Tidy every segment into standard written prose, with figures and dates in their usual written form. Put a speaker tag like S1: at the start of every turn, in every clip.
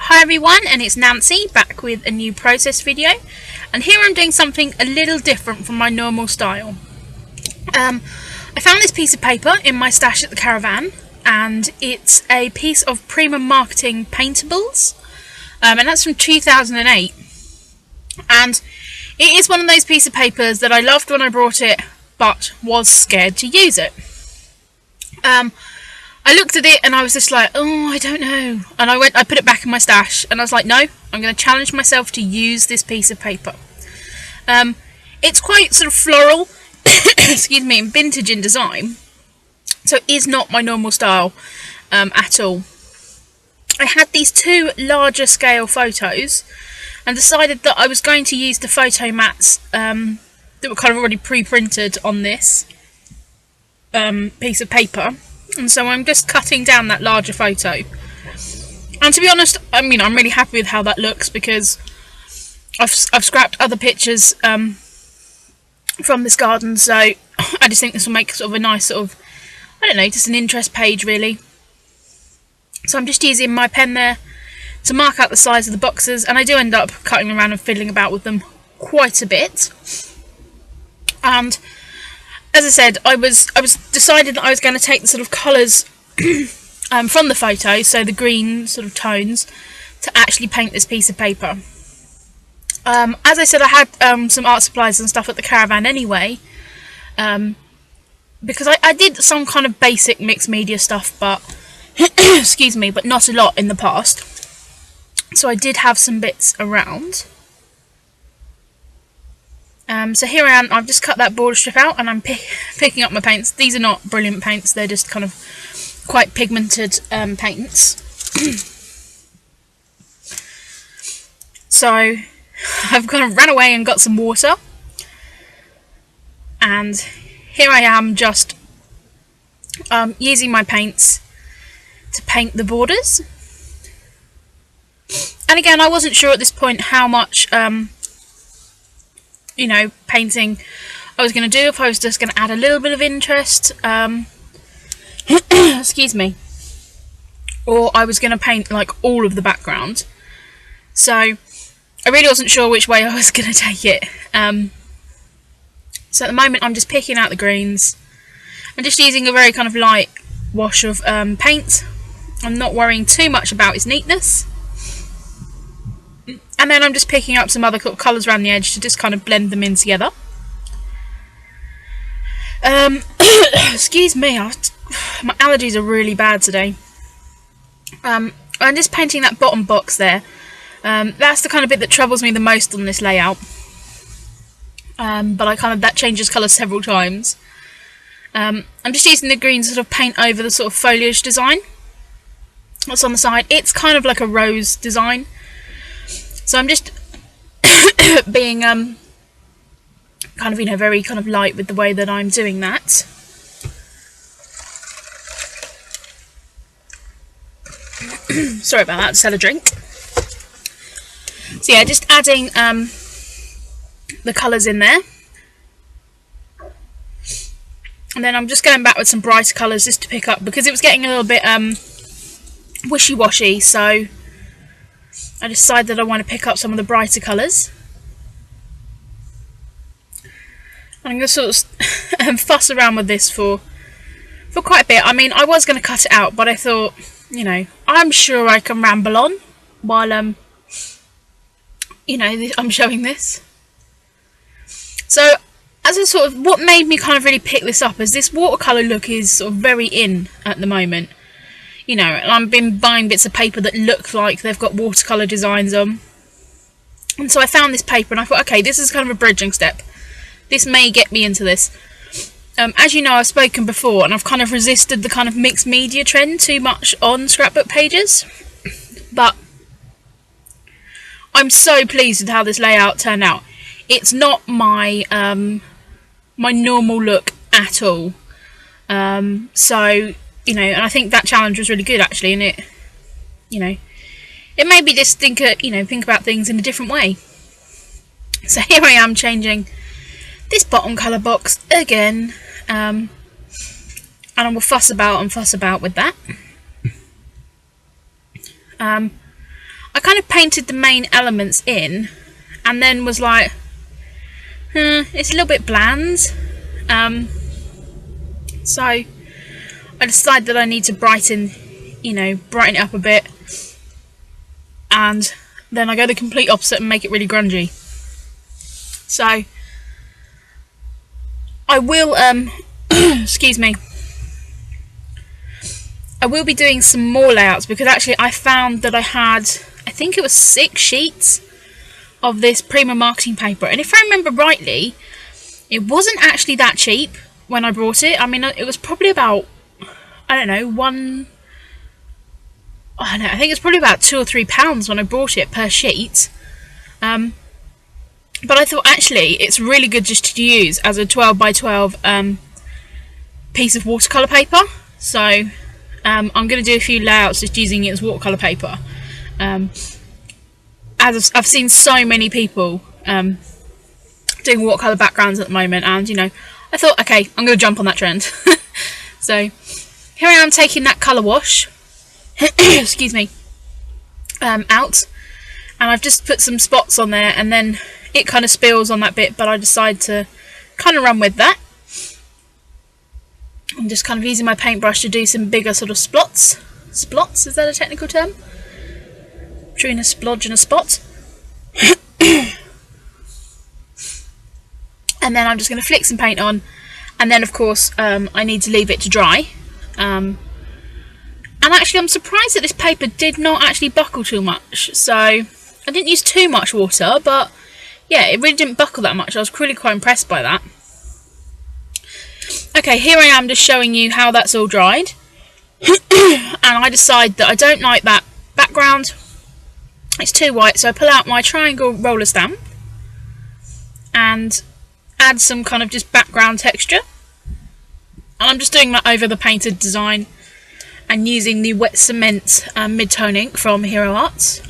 S1: Hi everyone, and it's Nancy back with a new process video, and here I'm doing something a little different from my normal style. I found this piece of paper in my stash at the caravan, and it's a piece of Premium Marketing paintables, and that's from 2008, and it is one of those pieces of papers that I loved when I brought it but was scared to use it. I looked at it and I was just like, oh, I don't know. And I put it back in my stash and I was like, no, I'm going to challenge myself to use this piece of paper. It's quite sort of floral, excuse me, and vintage in design. So it is not my normal style at all. I had these two larger scale photos and decided that I was going to use the photo mats that were kind of already pre-printed on this piece of paper. And so I'm just cutting down that larger photo. And to be honest, I mean, I'm really happy with how that looks because I've scrapped other pictures from this garden, so I just think this will make sort of a nice sort of, I don't know, just an interest page really. So I'm just using my pen there to mark out the size of the boxes, and I do end up cutting around and fiddling about with them quite a bit. And as I said, I was decided that I was going to take the sort of colours from the photo, so the green sort of tones, to actually paint this piece of paper. As I said, I had some art supplies and stuff at the caravan anyway, because I did some kind of basic mixed media stuff, but excuse me, but not a lot in the past. So I did have some bits around. So here I am, I've just cut that border strip out and I'm picking up my paints. These are not brilliant paints, they're just kind of quite pigmented paints. So I've kind of ran away and got some water. And here I am just using my paints to paint the borders. And again, I wasn't sure at this point how much you know, painting I was going to do, if I was just going to add a little bit of interest, excuse me, or I was going to paint like all of the background. So I really wasn't sure which way I was going to take it. So at the moment I'm just picking out the greens. I'm just using a very kind of light wash of paint. I'm not worrying too much about its neatness. And then I'm just picking up some other colours around the edge to just kind of blend them in together. Excuse me, my allergies are really bad today. I'm just painting that bottom box there. That's the kind of bit that troubles me the most on this layout. But that changes colour several times. I'm just using the green to sort of paint over the sort of foliage design that's on the side. It's kind of like a rose design. So I'm just being kind of, you know, very kind of light with the way that I'm doing that. Sorry about that, just had a drink. So yeah, just adding the colours in there. And then I'm just going back with some brighter colours just to pick up, because it was getting a little bit wishy-washy, so I decided that I want to pick up some of the brighter colours. I'm going to sort of fuss around with this for quite a bit. I mean, I was going to cut it out, but I thought, you know, I'm sure I can ramble on while, you know, I'm showing this. So, as a sort of, what made me kind of really pick this up is this watercolour look is sort of very in at the moment. You know, and I've been buying bits of paper that look like they've got watercolour designs on. And so I found this paper and I thought, okay, this is kind of a bridging step. This may get me into this. As you know, I've spoken before and I've kind of resisted the kind of mixed media trend too much on scrapbook pages. But I'm so pleased with how this layout turned out. It's not my my normal look at all. So, you know, and I think that challenge was really good actually, and it, you know, it made me just think about things in a different way. So here I am changing this bottom colour box again, and I will fuss about with that. I kind of painted the main elements in, and then was like, it's a little bit bland. So I decided that I need to brighten it up a bit, and then I go the complete opposite and make it really grungy. So I will excuse me, I will be doing some more layouts, because actually I found that I had, I think it was 6 sheets of this Prima marketing paper, and if I remember rightly, it wasn't actually that cheap when I bought it. I mean, it was probably about, I don't know, I think it's probably about £2 or £3 when I bought it per sheet. But I thought actually it's really good just to use as a 12 by 12 piece of watercolour paper. So I'm going to do a few layouts just using it as watercolour paper. As I've seen so many people doing watercolour backgrounds at the moment, and I thought, okay, I'm going to jump on that trend. So here I am taking that colour wash, excuse me, out, and I've just put some spots on there, and then it kind of spills on that bit, but I decide to kind of run with that. I'm just kind of using my paintbrush to do some bigger sort of splots. Splots, is that a technical term? Between a splodge and a spot. And then I'm just going to flick some paint on, and then of course I need to leave it to dry. And actually I'm surprised that this paper did not actually buckle too much. So I didn't use too much water, but yeah, it really didn't buckle that much. I was really quite impressed by that. Okay, here I am just showing you how that's all dried. And I decide that I don't like that background. It's too white, so I pull out my triangle roller stamp and add some kind of just background texture. And I'm just doing that over the painted design and using the wet cement mid-tone ink from Hero Arts.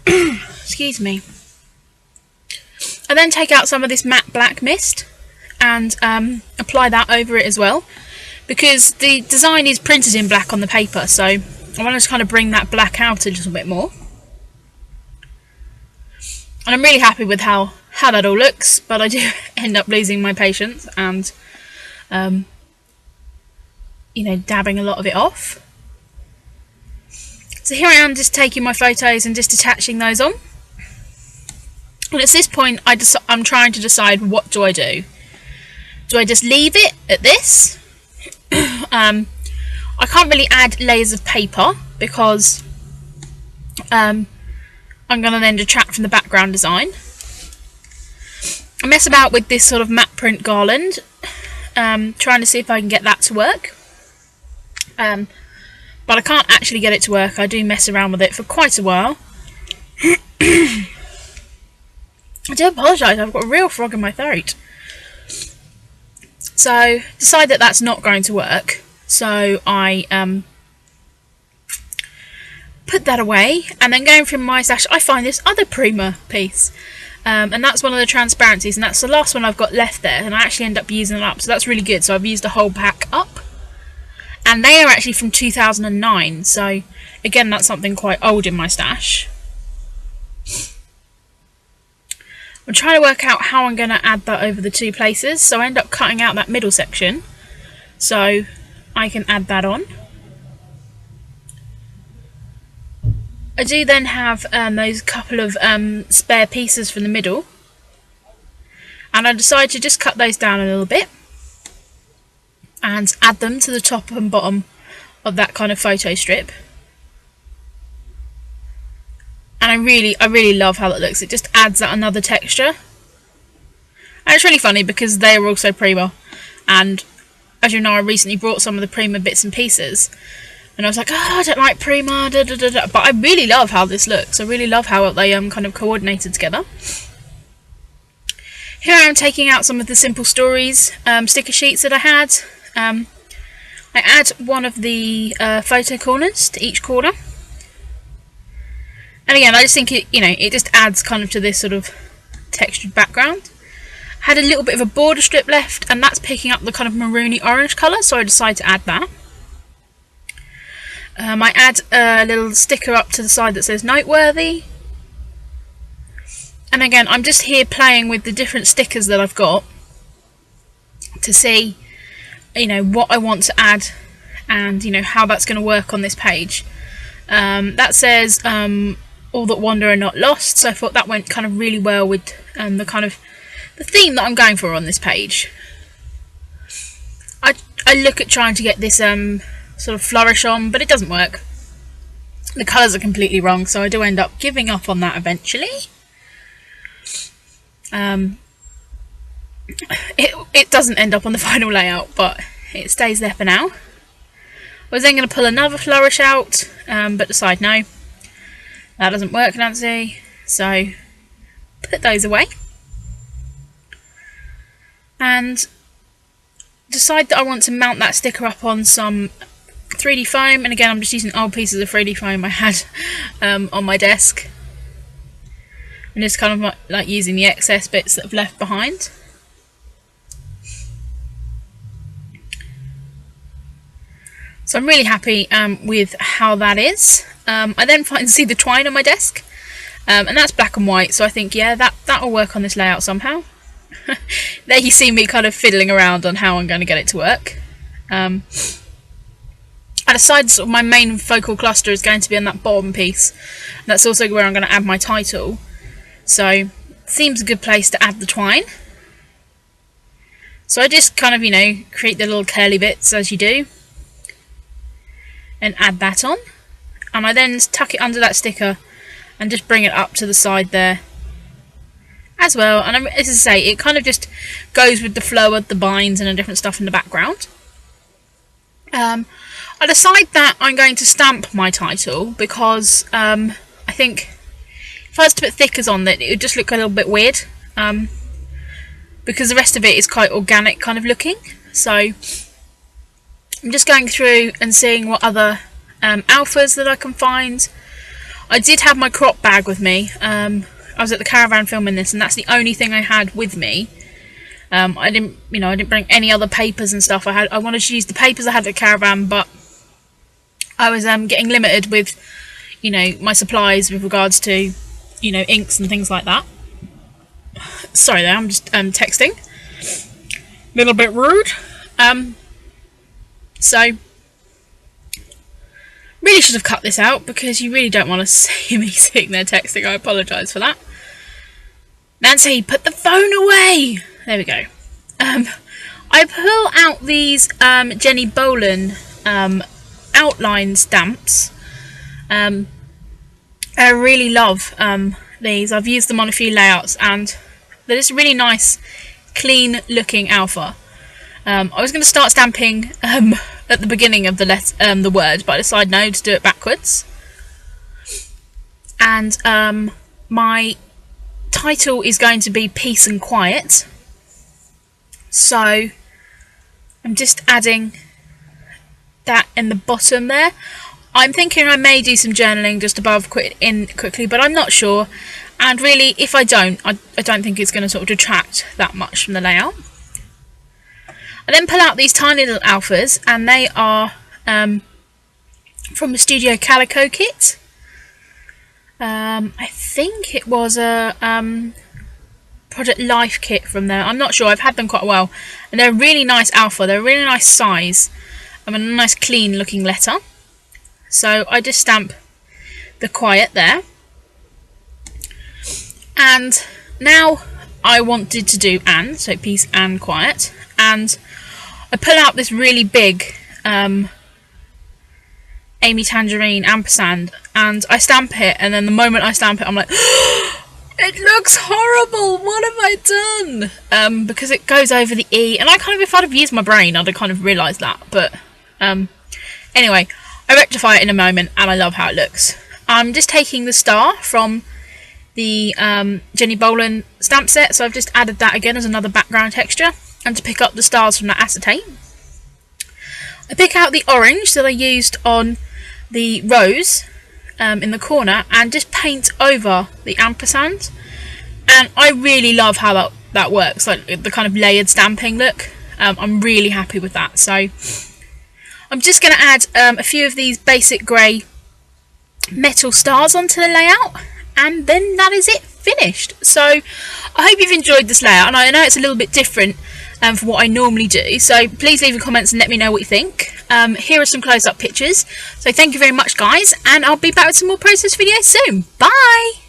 S1: Excuse me. I then take out some of this matte black mist and apply that over it as well, because the design is printed in black on the paper, so I want to kind of bring that black out a little bit more. And I'm really happy with how that all looks, but I do end up losing my patience and dabbing a lot of it off. So here I am just taking my photos and just attaching those on. And at this point I'm trying to decide, what do I do? Do I just leave it at this? I can't really add layers of paper because I'm going to then detract from the background design. I mess about with this sort of matte print garland, trying to see if I can get that to work. But I can't actually get it to work. I do mess around with it for quite a while. I do apologise, I've got a real frog in my throat. So, decide that that's not going to work. So I put that away, and then going through my stash, I find this other Prima piece. And that's one of the transparencies, and that's the last one I've got left there, and I actually end up using it up, so that's really good. So I've used the whole pack up. And they are actually from 2009, so again, that's something quite old in my stash. I'm trying to work out how I'm going to add that over the two places, so I end up cutting out that middle section so I can add that on. I do then have those couple of spare pieces from the middle, and I decide to just cut those down a little bit and add them to the top and bottom of that kind of photo strip. And I really love how that looks. It just adds that another texture. And it's really funny because they are also Prima, and as you know, I recently brought some of the Prima bits and pieces, and I was like, oh, I don't like Prima, da, da, da, da. But I really love how this looks. I really love how they kind of coordinated together. Here I am taking out some of the Simple Stories sticker sheets that I had. I add one of the photo corners to each corner. And again, I just think it just adds kind of to this sort of textured background. Had a little bit of a border strip left, and that's picking up the kind of maroony orange colour, so I decided to add that. I add a little sticker up to the side that says noteworthy. And again, I'm just here playing with the different stickers that I've got to see, you know, what I want to add and, you know, how that's going to work on this page. That says all that wander are not lost, so I thought that went kind of really well with the theme that I'm going for on this page. I look at trying to get this sort of flourish on, but it doesn't work. The colours are completely wrong, so I do end up giving up on that eventually. It doesn't end up on the final layout, but it stays there for now. I was then going to pull another flourish out, but decide no, that doesn't work, Nancy, so put those away. And decide that I want to mount that sticker up on some 3D foam, and again I'm just using old pieces of 3D foam I had on my desk. And just kind of like using the excess bits that I've left behind. So I'm really happy with how that is. I then see the twine on my desk, and that's black and white, so I think, yeah, that'll work on this layout somehow. There you see me kind of fiddling around on how I'm going to get it to work. I decided sort of my main focal cluster is going to be on that bottom piece. And that's also where I'm going to add my title. So, seems a good place to add the twine. So I just kind of, you know, create the little curly bits as you do. And add that on. And I then tuck it under that sticker and just bring it up to the side there as well. And as I say, it kind of just goes with the flow of the binds and the different stuff in the background. I decide that I'm going to stamp my title because I think if I was to put thickers on it, it would just look a little bit weird, because the rest of it is quite organic kind of looking. So I'm just going through and seeing what other alphas that I can find. I did have my crop bag with me. I was at the caravan filming this, and that's the only thing I had with me. I didn't bring any other papers and stuff. I wanted to use the papers I had at the caravan, but I was getting limited with, you know, my supplies with regards to, you know, inks and things like that. Sorry there, I'm just texting. Little bit rude. So really should have cut this out because you really don't want to see me sitting there texting. I apologise for that. Nancy, put the phone away. There we go. I pull out these Jenny Bolan outline stamps. I really love these. I've used them on a few layouts, and they're just really nice, clean looking alpha. I was going to start stamping at the beginning of the word, but I decided no, to do it backwards. And my title is going to be Peace and Quiet. So I'm just adding that in the bottom there. I'm thinking I may do some journaling just above quickly, but I'm not sure. And really, if I don't, I don't think it's going to sort of detract that much from the layout. I then pull out these tiny little alphas, and they are from the Studio Calico kit. I think it was a Project Life kit from there. I'm not sure. I've had them quite a while, and they're a really nice alpha. They're a really nice size, and a nice clean looking letter. So I just stamp the quiet there. And now I wanted to do and, so peace and quiet. And I pull out this really big Amy Tangerine ampersand, and I stamp it, and then the moment I stamp it, I'm like, it looks horrible, what have I done? Because it goes over the E, and I kind of, if I'd have used my brain, I'd have kind of realised that, but anyway, I rectify it in a moment, and I love how it looks. I'm just taking the star from the Jenny Bolan stamp set, so I've just added that again as another background texture, and to pick up the stars from that acetate. I pick out the orange that I used on the rose in the corner, and just paint over the ampersand, and I really love how that works, like the kind of layered stamping look. I'm really happy with that. So I'm just going to add a few of these basic grey metal stars onto the layout, and then that is it, finished. So I hope you've enjoyed this layout, and I know it's a little bit different from what I normally do, so please leave in comments and let me know what you think. Here are some close-up pictures. So thank you very much, guys, and I'll be back with some more process videos soon. Bye!